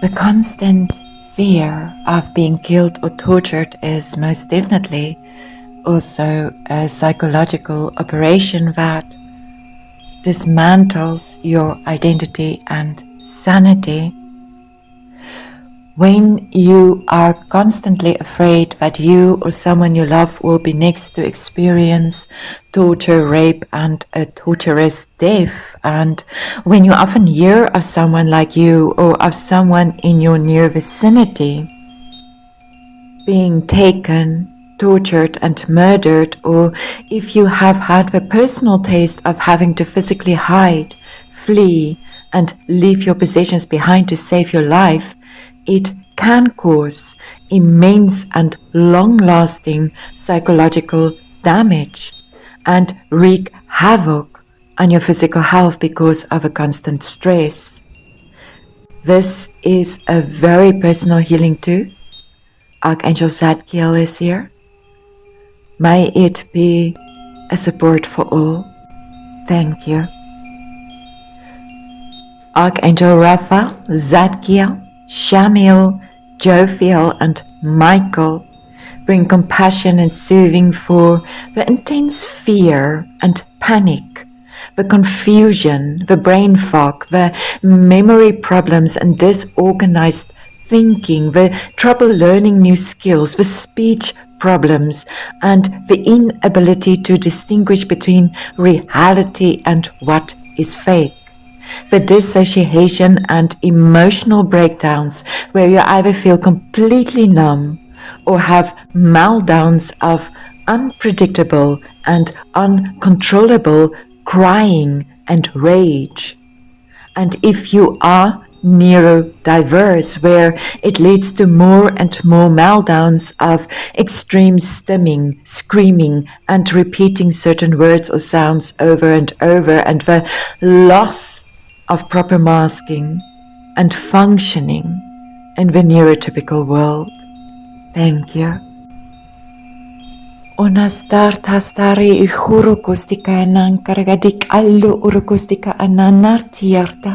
The constant fear of being killed or tortured is most definitely also a psychological operation that dismantles your identity and sanity. When you are constantly afraid that you or someone you love will be next to experience torture, rape, and a torturous death, and when you often hear of someone like you or of someone in your near vicinity being taken, tortured, and murdered, or if you have had the personal taste of having to physically hide, flee, and leave your possessions behind to save your life, it can cause immense and long-lasting psychological damage and wreak havoc on your physical health because of a constant stress. This is a very personal healing too. Archangel Zadkiel is here. May it be a support for all. Thank you. Archangel Raphael, Zadkiel, Shamiel, Jophiel, and Michael bring compassion and soothing for the intense fear and panic, the confusion, the brain fog, the memory problems and disorganized thinking, the trouble learning new skills, the speech problems, and the inability to distinguish between reality and what is fake. The dissociation and emotional breakdowns where you either feel completely numb or have meltdowns of unpredictable and uncontrollable crying and rage. And if you are neurodiverse, where it leads to more and more meltdowns of extreme stimming, screaming, and repeating certain words or sounds over and over, and the loss of proper masking and functioning in the neurotypical world. Thank you. Onastar tastari ichurukostika nankargadik allu urukostika ananartierta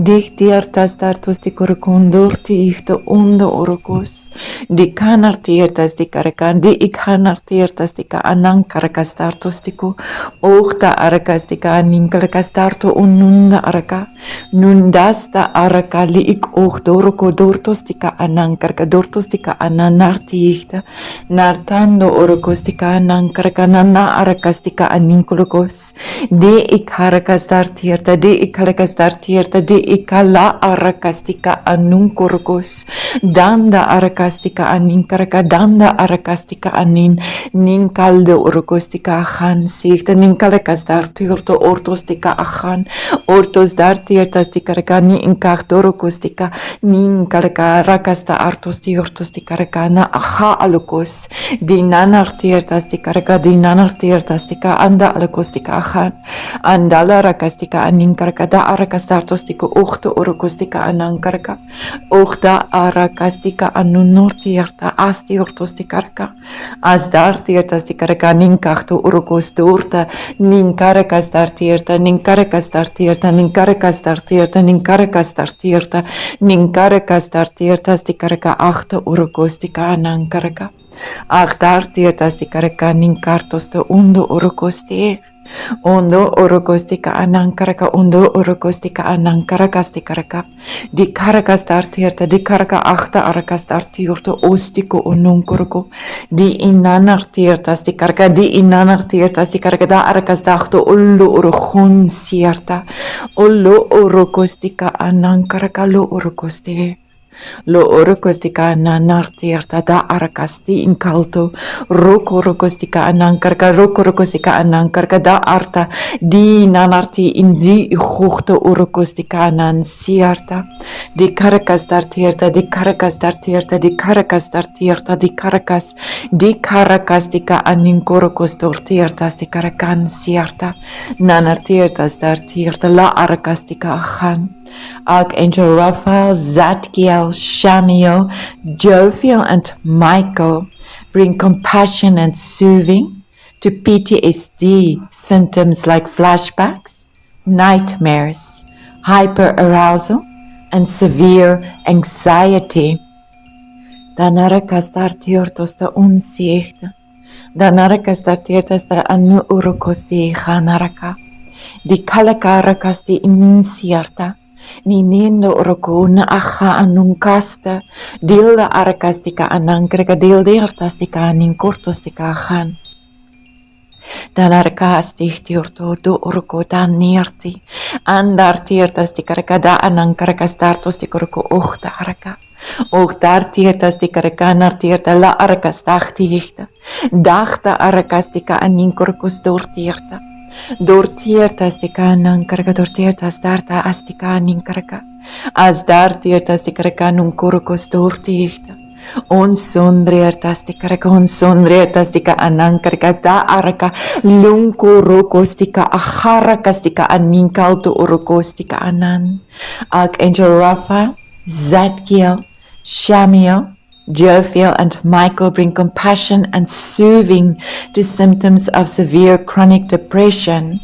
dichtiertas dartustikurukundurti ihto undo urukus dikanartiertas dikarakan di ikhanartiertas dika anankarkas dartustiku ohta arakas dika aninkarkas dartu ununda araka nundasta araka li ik ohdoruko dortustika anankarka dortustika ananartiihta nartando urukostika nankarkanana arakastika aninkulukos de ikharakas dartierta de ikharakas dartierta de ikala arakastika anunkurkos danda arakastika aninkaraka danda arakastika anin ninkalde urkostika akhan sikta ninkalakas dartierta ortostika akhan ortos dartierta stikarkani inkardorkostika ninkalaka rakasta artosti ortostika rakana akha alukos dinanartier tastika di nanartir tastika anda alakostika akhan andala rakastika aninkarkada arakastartostika ukhto urukostika anankarka ukhta arakastika anunortierta astiortostikarka asdartierta stikarka ninkachto urukosturta ninkarakastartierta ninkarakastartierta ninkarakastartierta ninkarakastartierta ninkarakastartierta stikarka achto urukostika anankarka Agdartiertas dikaraka ninkartosto undo urukostika anankaraka undo urukostika anankarakas dikaraka dikarakas dartierta dikaraka achta arakas dartierta ostiko ununkurko di inanartiertas dikaraka di inanartiertas dikaraka da arakas dachto ullu urukhun sierta ullu urukostika anankaraka lu urukosti Lo orokostika nanartierta da arakasti inkalto roko rokostika anankarka roko rokostika anankarka da arta di nanarti indi hoogte orokostika anansiarta di karakas dartierta di karakas dartierta di karakas dartierta di karakas dika aninkorokos dortierta di karakan siarta nanartierta dartierta la arakastika achan Archangel Raphael, Zadkiel, Shamiel, Jophiel, and Michael bring compassion and soothing to PTSD symptoms like flashbacks, nightmares, hyperarousal, and severe anxiety. Danaraka startiortos da unsiechta. Danaraka startiertas da anu urukos di hanaraka. Di kalakarakas di ininsiarta. Ninindo uruku na aha anunkasta. Dilda arakas di ka anangkreka dildirtas di ka aninkurtos di ka han. Danaraka stichtiorto do uruku danirti. Andartiertas di karakada anankrakas dartos di kuruku uchta araka. Och daar tiertas di karakanar tierta la arakas dachtiechta. Dachta arakas di ka aninkurkus dortierta. Dortiertas di ka anankaraka dortiertas darta as di ka aninkaraka. As dar tiertas di karakanun kurkus dortierta. On sondriertas di karaka on sondriertas di ka anankaraka da araka lunkurukos di ka aharakas di ka aninkalto urukos di ka anan. Archangel Raphael, Zadkiel, Shamiel, Jophiel, and Michael bring compassion and soothing to symptoms of severe chronic depression,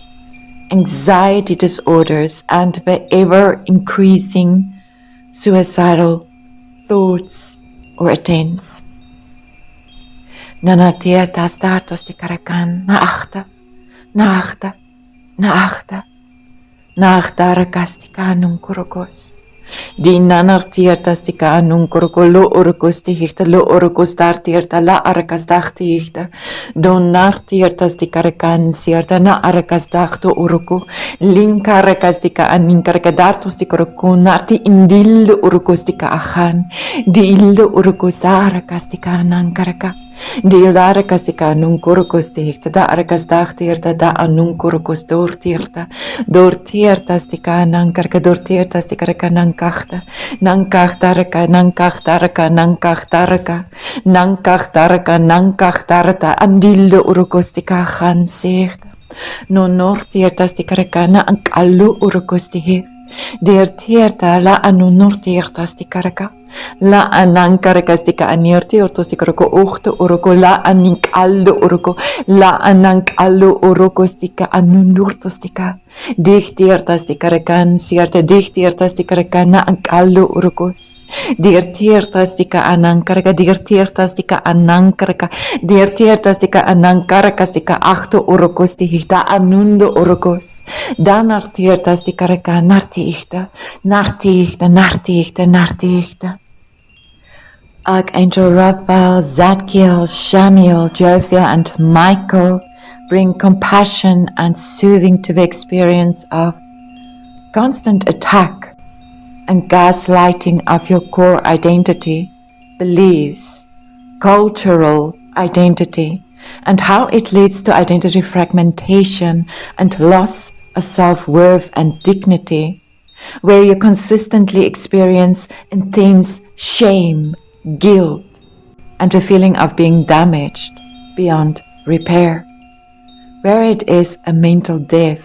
anxiety disorders, and the ever-increasing suicidal thoughts or attempts. Nanatiertas datos di karakan naachta, naachta, naachta, naachta arakas di kanung kurukos. Di nanartiertas di ka anun kurko lo urkus tihikta lo urkus dartierta la arakas dachtihikta. Don nartiertas di karakan sierta na arakas dachto urku. Linkarakas di ka aninkaraka dartos di kurku narti indil urkus di ka ahan. Di ildo urkus da arakas di ka anankaraka. Di arakas di ka anun kurkus tihikta da arakas dachtierta da anun kurkus dortierta. Dortiertas di ka anankaraka dortiertas di karaka nankachta. Nankachtaraka, nankachtaraka, nankachtaraka, nankachtaraka, nankachtarata, andilde urukostika gaan seerta. No nortiertas di karakana ang kalu urukostihe. Deertierta la anu nortiertas di karaka. La anankarakas di ka anierti ortos di karako uchto uruko la aninkaldo uruko la anankalu urukostika anundurtos di ka. Dichtiertas di karakan sierta dichtiertas di karakana ang kalu urukos. Dirtiertas di ka anangkaraka, dirtiertas di ka anangkaraka, dirtiertas di ka anangkarakas di ka achto urukos di hita anundo urukos. Dan artiertas di karaka nartichta, nartichta, nartichta, nartichta. Archangel Raphael, Zadkiel, Shamiel, Jophiel, and Michael bring compassion and soothing to the experience of constant attack and gaslighting of your core identity, beliefs, cultural identity, and how it leads to identity fragmentation and loss of self-worth and dignity, where you consistently experience intense shame, guilt, and a feeling of being damaged beyond repair, where it is a mental death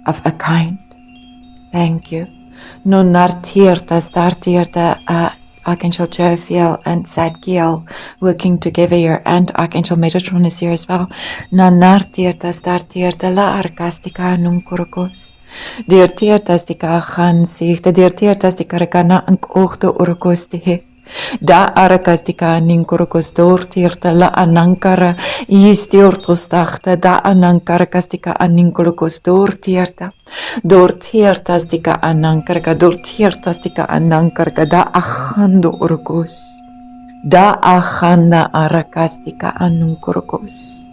of a kind. Thank you. No nartiertas dartierta Archangel Jophiel and Zadkiel working together here, and Archangel Metatron is here as well. Na nartiertas dartierta la arkastika nunkurukos. Dirtiertas dika gaan sigte, dirtiertas dika rekana ang oogte urukos tihe. Da arakas dika ninkurukos dortierta la anankara istiortos dachte, da anankarakas dika aninkurukos dortierta. Dortiertas dika anankaraka, dortiertas dika anankaraka, da achando urukos. Da achanda arakas dika anunkurukos.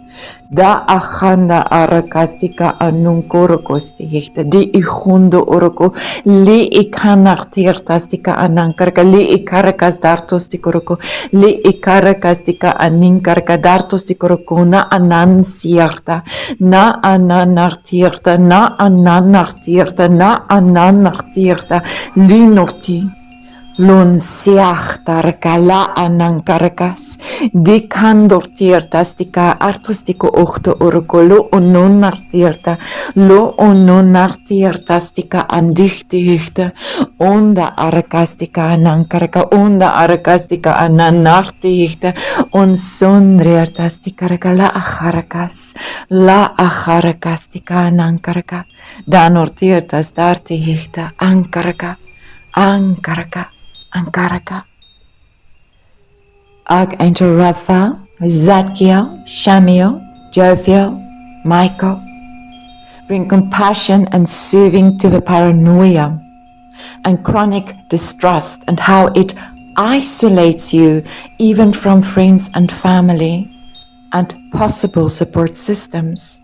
Da achanda arakastika anunkorokos tihikta di ihundo oroko li ikanartirtastika anankarka li ikarakas dartos tikoroko li ikarakastika aninkarka dartos tikoroko na anansiarta na ananartirta na ananartirta na ananartirta linorti lon siachtarka la anankarkas di kandortiertas tika artustiko ochto orokolo ononartierta lo ononartiertas tika andichtichte onda arakastika anankaraka onda arakastika ananartichte on sonriertas tika la acharakas tika anankaraka danortiertas dartichte ankaraka Ankaraka, Ankaraka. Archangel Raphael, Zadkiel, Shamiel, Jophiel, Michael, bring compassion and soothing to the paranoia and chronic distrust and how it isolates you even from friends and family and possible support systems.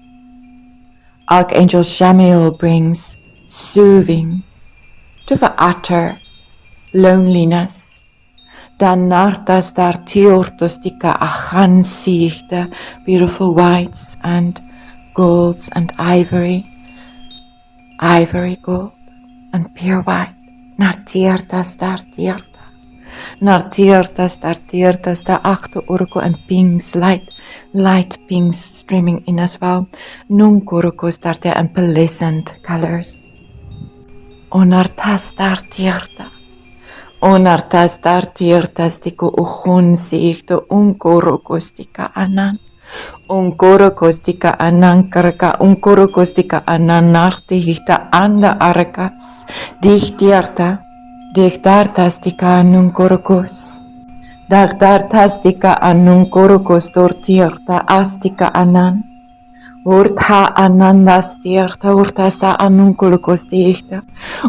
Archangel Shamiel brings soothing to the utter loneliness. Danartas dartiortos tika achansichte, beautiful whites and golds and ivory gold and pure white. Nartiertas dartiertas da achter urko and pinks, light pinks streaming in as well. Nunkurukos darte and pearlescent colors. Onartas dartiertas tiko uchunsichto unkurukos tika anan. Unkurukos tika anan karaka unkurukos tika anan nartihta anda arakas. Dichtartas tika anunkurukos. Dartartas tika anunkurukos tortierta astika anan. Urtha anandas tierta, urtasta anunkulukos tierta,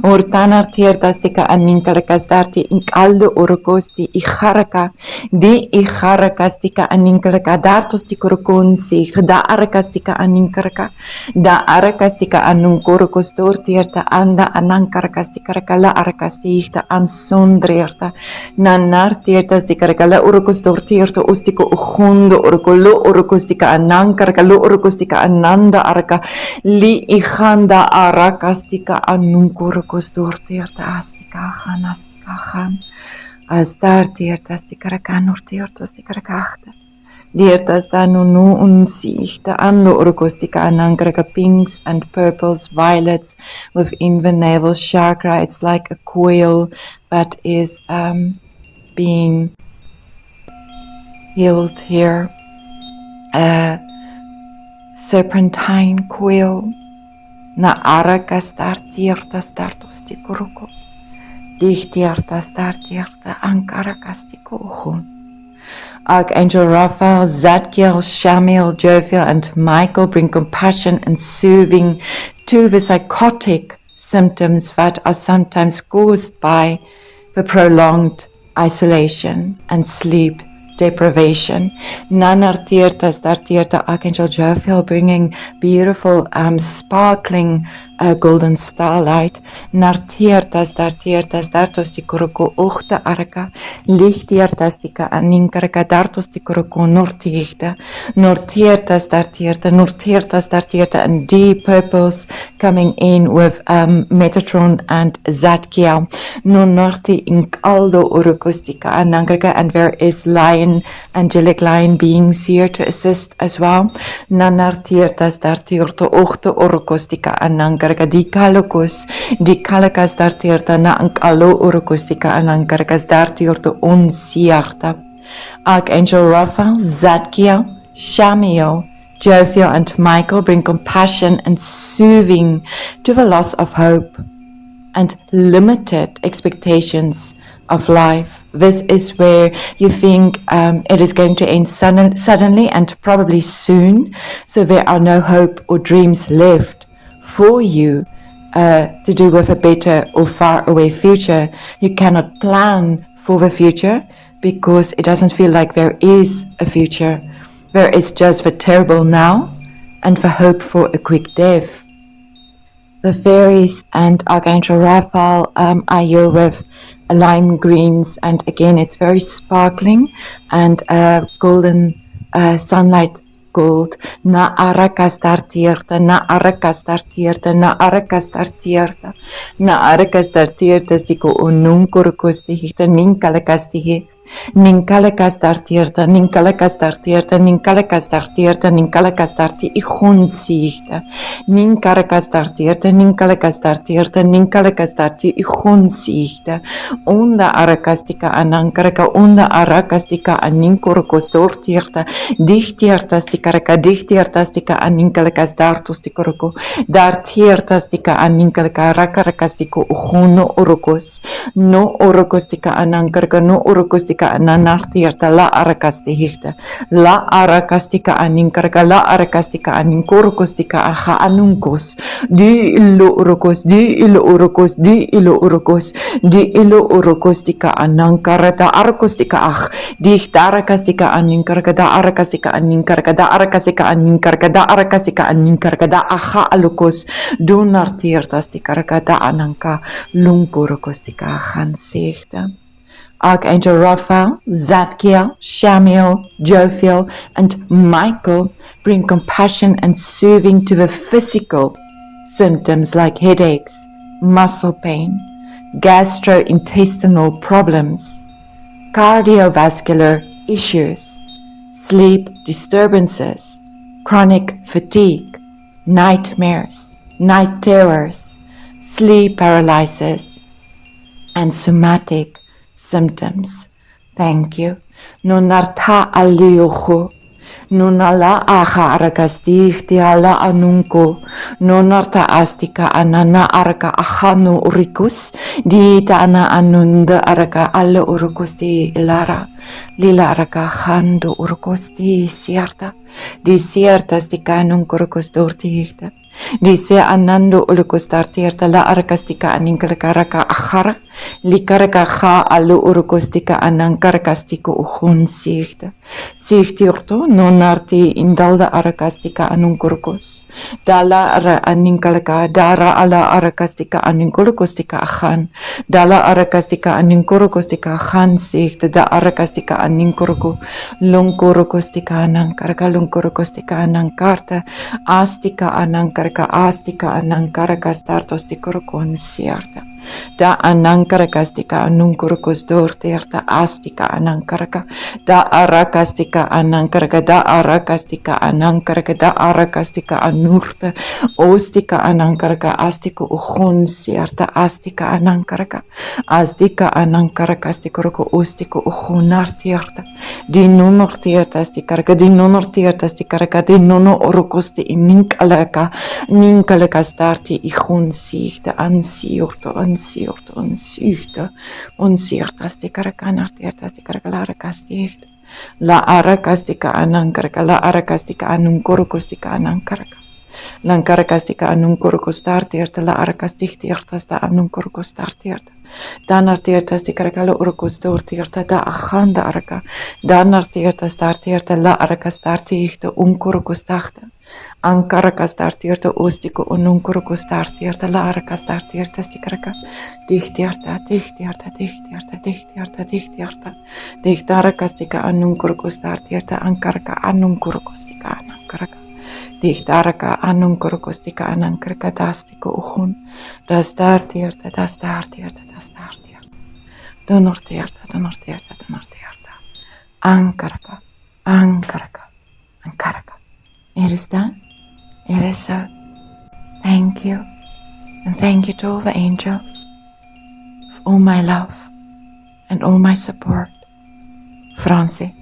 urtanar tiertas tika aninkarkas darti inkaldo urukosti icharaka, di icharkas tika aninkarka dartos tikurukunsi, da arakas tika aninkarka, da arakas tika anunkurukos tortierta, anda anankarkas tikarka la arakas tierta ansundrierta, nanar tiertas tikarka la urukos tortierta ustiko uchundo urukolo urukos tika anankarka lo urukos tika ananda arka li ichanda arakastika anunkurukos dortierta astika khan astartierta astika rakanurtierta astika rakachta diertas danunu unsichta ando urukostika anankraka pinks and purples, violets within the navel chakra. It's like a coil that is being healed here. Serpentine coil na arakas dartiertas dartos tikuruko dichtiertas dartierta ankarakas tikuchun. Archangel Raphael, Zadkiel, Shamiel, Jophiel and Michael bring compassion and soothing to the psychotic symptoms that are sometimes caused by the prolonged isolation and sleep deprivation. Nanartiertas dartierta Archangel Jophiel bringing beautiful sparkling golden starlight. Nartiertas dartiertas dartos tikuruko uchta araka lichtiertas tika aninkaraka dartos tikuruko nortichta nortiertas dartierta and deep purples coming in with Metatron and Zadkiel. No norti inkaldo urukostika anankaraka, and there is angelic lion beings here to assist as well. Nanartiertas dartierta uchta urukostika anankaraka dikalakas dartierta na ankalo urukostika anankarkas dartierta unsiarta. Archangel Raphael, Zadkiel, Shamiel, Jophiel and Michael bring compassion and soothing to the loss of hope and limited expectations of life. This is where you think it is going to end suddenly and probably soon, so there are no hope or dreams left for you to do with a better or far away future. You cannot plan for the future because it doesn't feel like there is a future. There is just the terrible now and the hope for a quick death. The fairies and Archangel Raphael are here with lime greens, and again it's very sparkling and golden sunlight gold. Na arakas dartierta stiko ununkurukos tihita ninkalakas tihi Ninkalekas dartierta, ninkalekas dartierta, ninkalekas dartierta, ninkalekas darti ikhunsiihta. Ninkalekas dartierta, ninkalekas dartierta, ninkalekas darti ikhunsiihta. Unda arakastika anankaraka, unda arakastika aninkorokos dortierta, dichtiertastika aninkalekas dartustikoroko, dartiertastika aninkalaka rakarakastiko uhuno orokos, no orokostika anankaraka, no orokostika ananartierta la arakastihihta, la arakastika aninkaraka, la arakastika aninkorokostika aha anunkos, di illo orokos, di illo orokos, di illo orokos, di illo orokostika anankarata arkostika ah, di darakastika aninkaraka, da arakastika aninkaraka, da arakastika aninkaraka, da arakastika aninkaraka, da aha alukos, donartiertastika rakada ananka, lunkorokostika ahansiihta. Archangel Raphael, Zadkiel, Shamiel, Jophiel, and Michael bring compassion and soothing to the physical symptoms like headaches, muscle pain, gastrointestinal problems, cardiovascular issues, sleep disturbances, chronic fatigue, nightmares, night terrors, sleep paralysis, and somatic symptoms. Thank you. Nonarta aliuchu. Nonala aha arakastihti ala anunko. Nonarta astika anana araka ahanu urikus. Di ana anunda araka ala urukus di ilara. Lila araka handu urukus di siarta. Di siarta stika anunkurukus dortihta. Dice anando ulukus dartierta la arakastika aninkaraka ahara. Likaraka ha alu urukostika anankarakastiko uhun siihta. Siihtiorto nonarti indalda arakastika anunkurkos. Dala ara aninkalaka dara ala arakastika aninkurkostika ahan. Dala arakastika aninkurkostika ahan siihta da arakastika aninkurko. Lunkurkostika anankaraka lunkurkostika anankarta. Astika anankaraka astika anankaraka startostikorkon siarta. Da anankarakastika anunkurkos dortierta astika anankaraka. Da arakastika anankaraka. Da arakastika anankaraka. Da arakastika anurta. Ostika anankaraka astiko uhun siarta astika anankaraka. Astika anankarakastikoroko ostiko uhunartierta. Di nonortierta stikaraka. Di nonortierta stikaraka. Di nono orokosti ininkalaka. Ninkalaka starti ihun siihta ansiorto unsiirtasti karakanartiertasti karakalarakastiihta. La arakastika anankaraka, la arakastika anunkorokostika anankaraka. Lankarakastika anunkorokostartierta, la arakastihtiartasta anunkorokostartierta. Danartiertasti karakala urokostortierta, da ahanda araka. Danartiertastartierta, la arakastartihta unkorokostahta. Ankarakastartierta ostiko ununkorokostartierta, la arakastartierta stikaraka. Dihtierta. Dihtarakastika anunkorokostartierta, ankaraka anunkorokostika anankaraka. Dihtaraka anunkorokostika anankaraka dastiko uhun. Dastartierta. Donortierta. Ankaraka. It is done. It is so. Thank you. And thank you to all the angels for all my love and all my support. Francie.